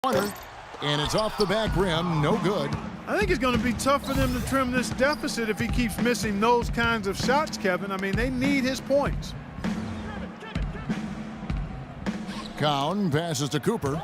corner, and it's off the back rim, no good. I think it's going to be tough for them to trim this deficit if he keeps missing those kinds of shots, Kevin. I mean, they need his points. Cowan passes to Cooper.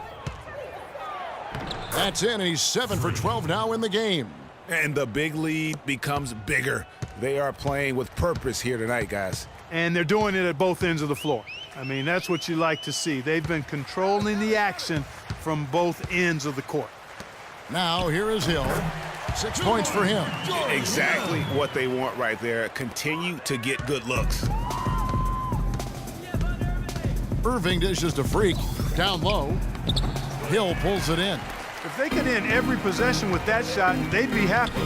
That's in, and he's 7 for 12 now in the game. And the big lead becomes bigger. They are playing with purpose here tonight, guys. And they're doing it at both ends of the floor. I mean, that's what you like to see. They've been controlling the action from both ends of the court. Now here is Hill. 6 points for him. Exactly what they want right there. Continue to get good looks. Irving dishes to Freak. Down low. Hill pulls it in. If they could end every possession with that shot, they'd be happy.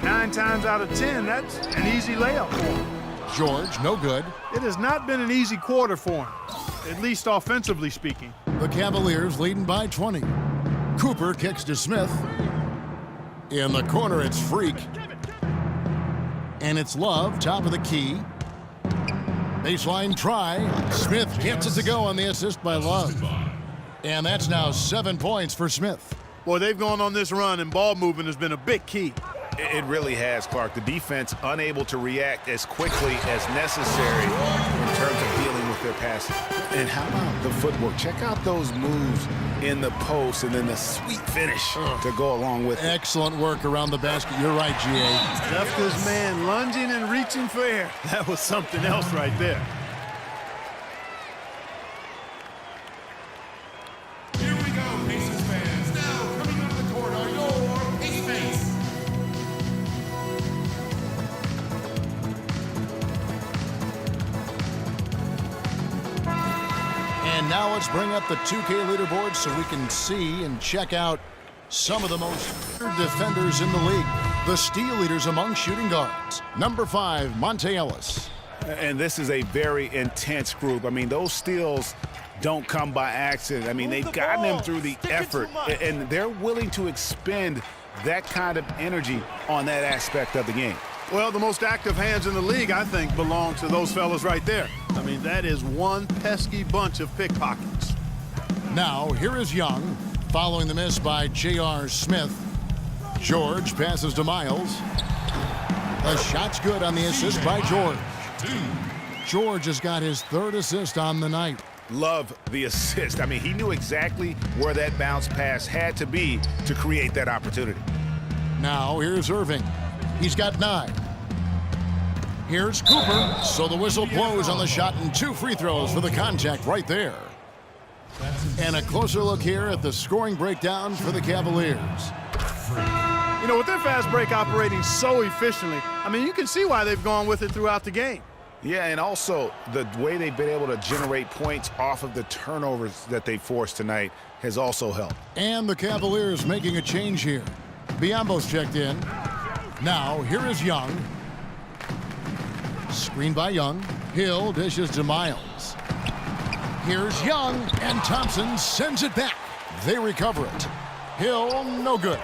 9 times out of 10, that's an easy layup for them. George, no good. It has not been an easy quarter for him, at least offensively speaking. The Cavaliers leading by 20. Cooper kicks to Smith. In the corner, it's Freak. And it's Love, top of the key. Baseline try. Smith gets it to go on the assist by Love. And that's now 7 points for Smith. Boy, they've gone on this run, and ball movement has been a big key. It really has, Clark. The defense unable to react as quickly as necessary in terms of dealing with their passing. And how about the footwork? Check out those moves in the post and then the sweet finish to go along with it. Excellent work around the basket. You're right, G.A. Left his man lunging and reaching for air. That was something else right there. Here we go, Pacers fans. Now coming onto the court are your Pacers. And now let's bring up the 2K leaderboard so we can see and check out some of the most defenders in the league. The steal leaders among shooting guards. Number 5, Monte Ellis. And this is a very intense group. I mean, those steals don't come by accident. I mean, they've gotten them through the effort, and they're willing to expend that kind of energy on that aspect of the game. Well, the most active hands in the league, I think, belong to those fellas right there. I mean, that is one pesky bunch of pickpockets. Now, here is Young, following the miss by J.R. Smith. George passes to Miles. The shot's good on the assist by George. George has got his 3rd assist on the night. Love the assist. I mean, he knew exactly where that bounce pass had to be to create that opportunity. Now, here's Irving. He's got 9. Here's Cooper. So the whistle blows on the shot and 2 free throws for the contact right there. And a closer look here at the scoring breakdown for the Cavaliers. You know, with their fast break operating so efficiently, I mean, you can see why they've gone with it throughout the game. Yeah, and also the way they've been able to generate points off of the turnovers that they forced tonight has also helped. And the Cavaliers making a change here. Biyombo's checked in. Now, here is Young. Screen by Young. Hill dishes to Miles. Here's Young, and Thompson sends it back. They recover it. Hill, no good.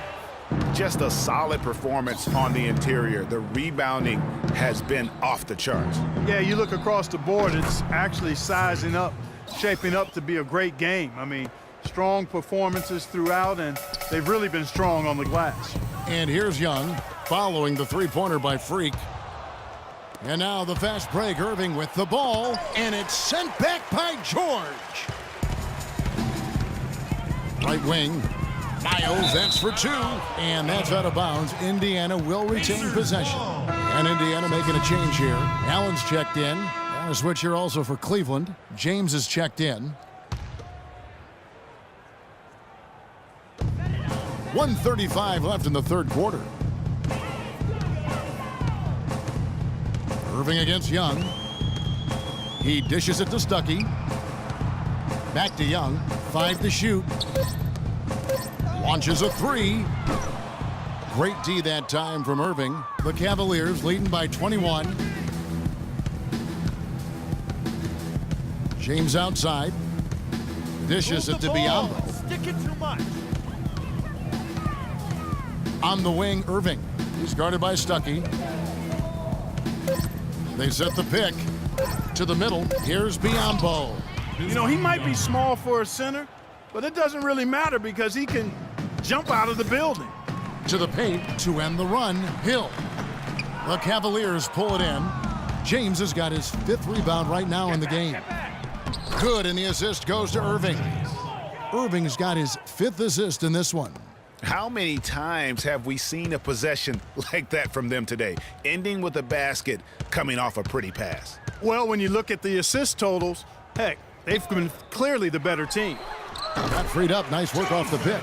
Just a solid performance on the interior. The rebounding has been off the charts. Yeah, you look across the board, it's actually sizing up, shaping up to be a great game. I mean, strong performances throughout, and they've really been strong on the glass. And here's Young, following the three-pointer by Freak. And now the fast break, Irving with the ball, and it's sent back by George. Right wing, Miles, that's for 2, and that's out of bounds. Indiana will retain possession. And Indiana making a change here. Allen's checked in. And a switch here also for Cleveland. James is checked in. 1:35 left in the 3rd quarter. Irving against Young. He dishes it to Stuckey. Back to Young. 5 to shoot. Launches a 3. Great D that time from Irving. The Cavaliers leading by 21. James outside. Dishes it to Biyombo. Stick it too much. On the wing, Irving. He's guarded by Stuckey. They set the pick to the middle. Here's Biyombo. You know, he might be small for a center, But it doesn't really matter because he can jump out of the building. To the paint to end the run, Hill. The Cavaliers pull it in. James has got his 5th rebound right now in the game. Good, and the assist goes to Irving. Irving's got his 5th assist in this one. How many times have we seen a possession like that from them today, ending with a basket coming off a pretty pass? Well, when you look at the assist totals, heck, they've been clearly the better team. Got freed up. Nice work off the pick.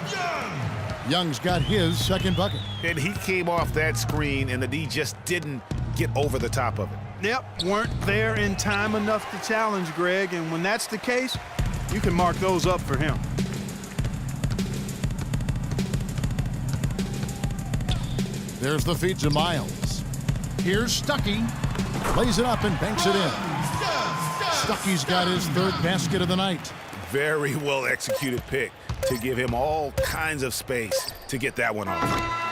Young's got his 2nd bucket. And he came off that screen, and the D just didn't get over the top of it. Yep, weren't there in time enough to challenge Greg, and when that's the case, you can mark those up for him. There's the feed to Miles. Here's Stuckey. Plays it up and banks it in. Stuckey's got his 3rd basket of the night. Very well executed pick to give him all kinds of space to get that one off.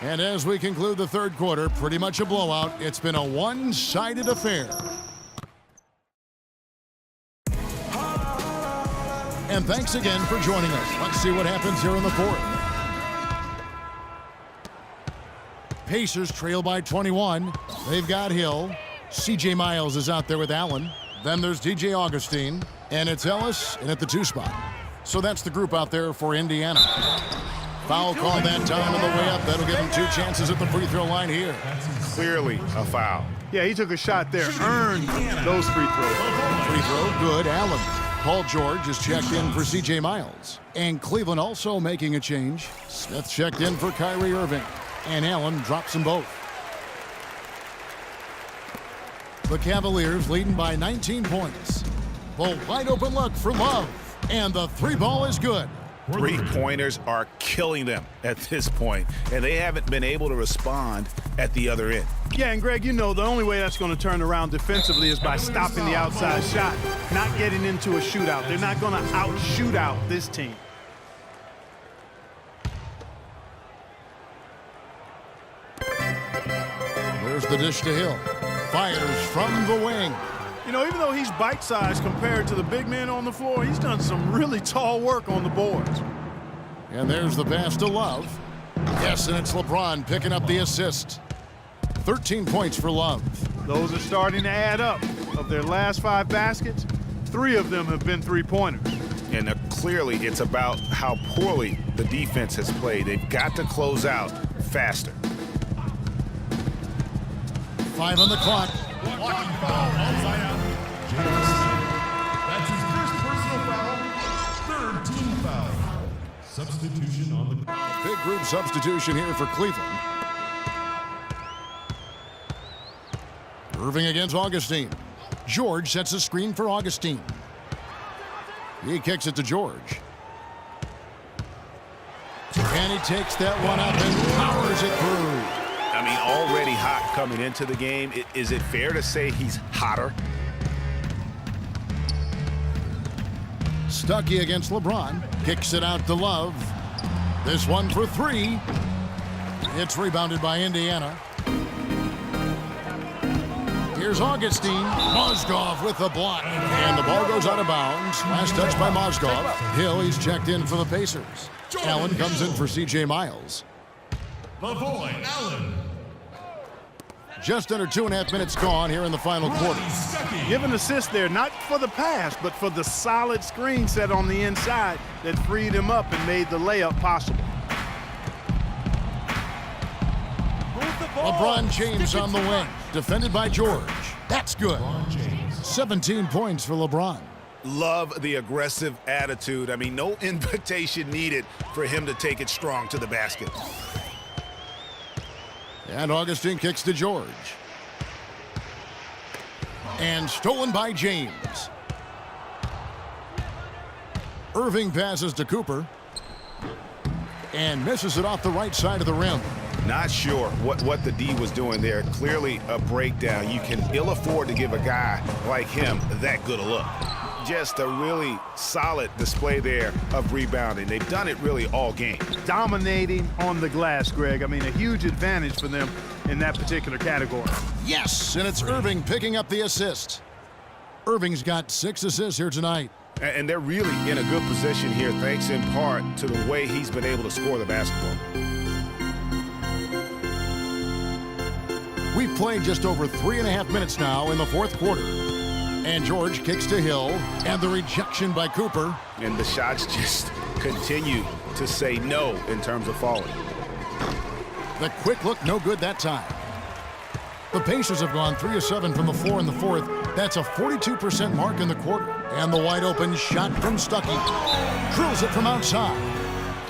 And as we conclude the 3rd quarter, pretty much a blowout. It's been a one-sided affair. And thanks again for joining us. Let's see what happens here in the 4th. Pacers trail by 21. They've got Hill. C.J. Miles is out there with Allen. Then there's DJ Augustine. And it's Ellis in at the 2 spot. So that's the group out there for Indiana. Foul call that time on the way up. That'll give him 2 chances at the free throw line here. Clearly a foul. Yeah, he took a shot there, earned those free throws. Free throw, good. Allen. Paul George is checked in for C.J. Miles. And Cleveland also making a change. Smith checked in for Kyrie Irving. And Allen drops them both. The Cavaliers leading by 19 points. The wide open look for Love. And the 3 ball is good. 3-pointers are killing them at this point, and they haven't been able to respond at the other end. Yeah, and Greg, you know the only way that's going to turn around defensively is by stopping the outside shot, not getting into a shootout. They're not going to out-shoot out this team. There's the dish to Hill. Fires from the wing. You know, even though he's bite-sized compared to the big men on the floor, he's done some really tall work on the boards. And there's the pass to Love. Yes, and it's LeBron picking up the assist. 13 points for Love. Those are starting to add up. Of their last 5 baskets, 3 of them have been 3-pointers. And clearly it's about how poorly the defense has played. They've got to close out faster. 5 on the clock. Blocking foul on Zion. James. That's his 1st personal foul, 3rd team foul. Substitution on the... Big group substitution here for Cleveland. Irving against Augustine. George sets a screen for Augustine. He kicks it to George. And he takes that one up and powers it through. I mean, already hot coming into the game. Is it fair to say he's hotter? Stuckey against LeBron. Kicks it out to Love. This one for 3. It's rebounded by Indiana. Here's Augustine. Mozgov with the block. And the ball goes out of bounds. Last touch by Mozgov. Hill, he's checked in for the Pacers. Allen comes in for C.J. Miles. Lavoy Allen. Just under 2.5 minutes gone here in the final quarter. Give an assist there, not for the pass, but for the solid screen set on the inside that freed him up and made the layup possible. LeBron James on the wing, defended by George. That's good. 17 points for LeBron. Love the aggressive attitude. I mean, no invitation needed for him to take it strong to the basket. And Augustine kicks to George. And stolen by James. Irving passes to Cooper. And misses it off the right side of the rim. Not sure what the D was doing there. Clearly a breakdown. You can ill afford to give a guy like him that good a look. Just a really solid display there of rebounding. They've done it really all game. Dominating on the glass, Greg. I mean, a huge advantage for them in that particular category. Yes, and it's Irving picking up the assist. Irving's got 6 assists here tonight. And they're really in a good position here, thanks in part to the way he's been able to score the basketball. We've played just over 3.5 minutes now in the fourth quarter. And George kicks to Hill, and the rejection by Cooper. And the shots just continue to say no in terms of falling. The quick look, no good that time. The Pacers have gone 3 of 7 from the floor in the fourth. That's a 42% mark in the quarter. And the wide open shot from Stuckey. Drills it from outside.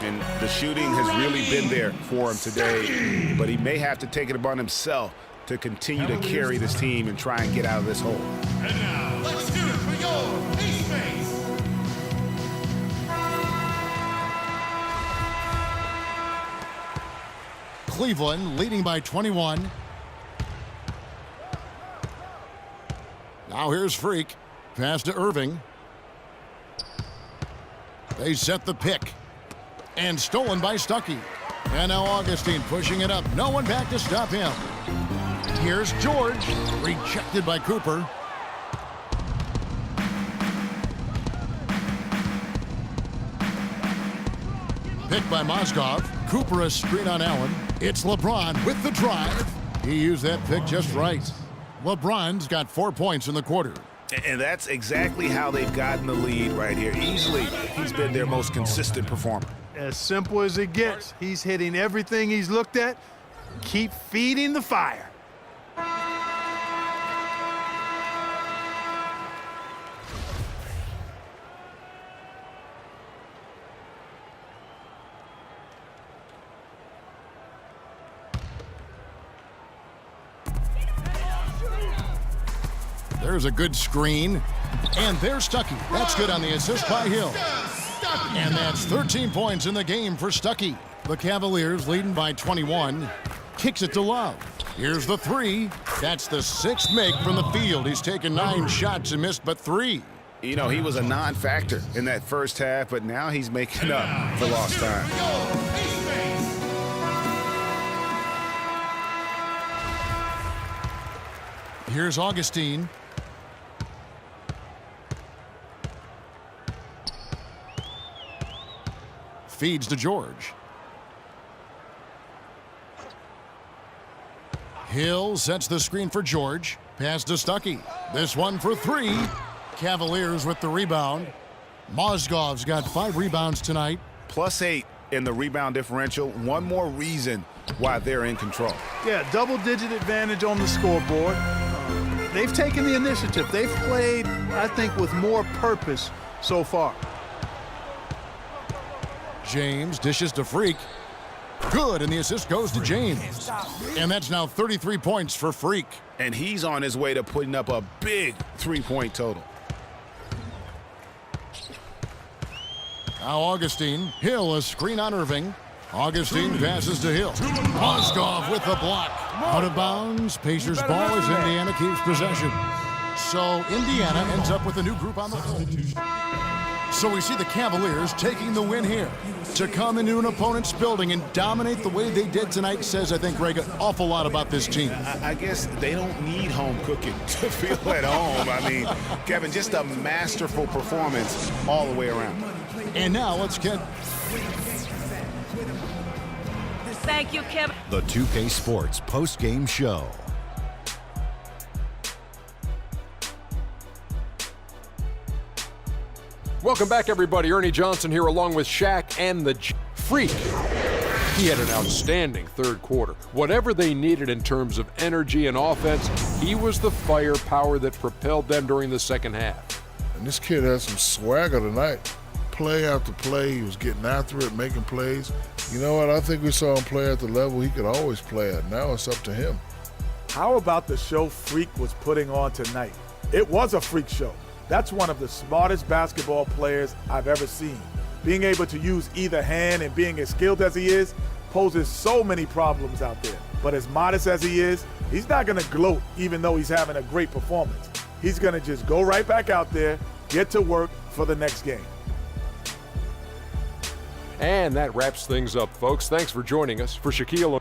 And the shooting has really been there for him today, but he may have to take it upon himself to continue to carry this team and try and get out of this hole. And now, let's hear it for your Ace Base. Cleveland leading by 21. Now here's Freak. Pass to Irving. They set the pick. And stolen by Stuckey. And now Augustine pushing it up. No one back to stop him. Here's George. Rejected by Cooper. Picked by Mozgov. Cooper a screen on Allen. It's LeBron with the drive. He used that pick just right. LeBron's got 4 points in the quarter. And that's exactly how they've gotten the lead right here. Easily, he's been their most consistent performer. As simple as it gets. He's hitting everything he's looked at. Keep feeding the fire. There's a good screen. And there's Stuckey. That's good on the assist by Hill. And that's 13 points in the game for Stuckey. The Cavaliers leading by 21. Kicks it to Love. Here's the 3. That's the 6th make from the field. He's taken 9 shots and missed but 3. You know, he was a non-factor in that first half, but now he's making up for lost time. Here's Augustine. Feeds to George. Hill sets the screen for George. Pass to Stuckey. This one for 3. Cavaliers with the rebound. Mozgov's got 5 rebounds tonight. +8 in the rebound differential. One more reason why they're in control. Yeah, double-digit advantage on the scoreboard. They've taken the initiative. They've played, I think, with more purpose so far. James dishes to Freak. Good, and the assist goes to James. And that's now 33 points for Freak. And he's on his way to putting up a big 3-point total. Now Augustine. Hill a screen on Irving. Augustine passes to Hill. Mozgov with the block. Out of bounds. Pacers ball as Indiana keeps possession. So Indiana ends up with a new group on the floor. So we see the Cavaliers taking the win here. To come into an opponent's building and dominate the way they did tonight says, I think, Greg, an awful lot about this team. I guess they don't need home cooking to feel at home. I mean, Kevin, just a masterful performance all the way around. And now let's get... Thank you, Kevin. The 2K Sports post-game show. Welcome back, everybody. Ernie Johnson here along with Shaq and the Freak. He had an outstanding third quarter. Whatever they needed in terms of energy and offense, he was the firepower that propelled them during the second half. And this kid has some swagger tonight. Play after play, he was getting after it, making plays. You know what? I think we saw him play at the level he could always play at. Now it's up to him. How about the show Freak was putting on tonight? It was a freak show. That's one of the smartest basketball players I've ever seen. Being able to use either hand and being as skilled as he is poses so many problems out there. But as modest as he is, he's not going to gloat even though he's having a great performance. He's going to just go right back out there, get to work for the next game. And that wraps things up, folks. Thanks for joining us. For Shaquille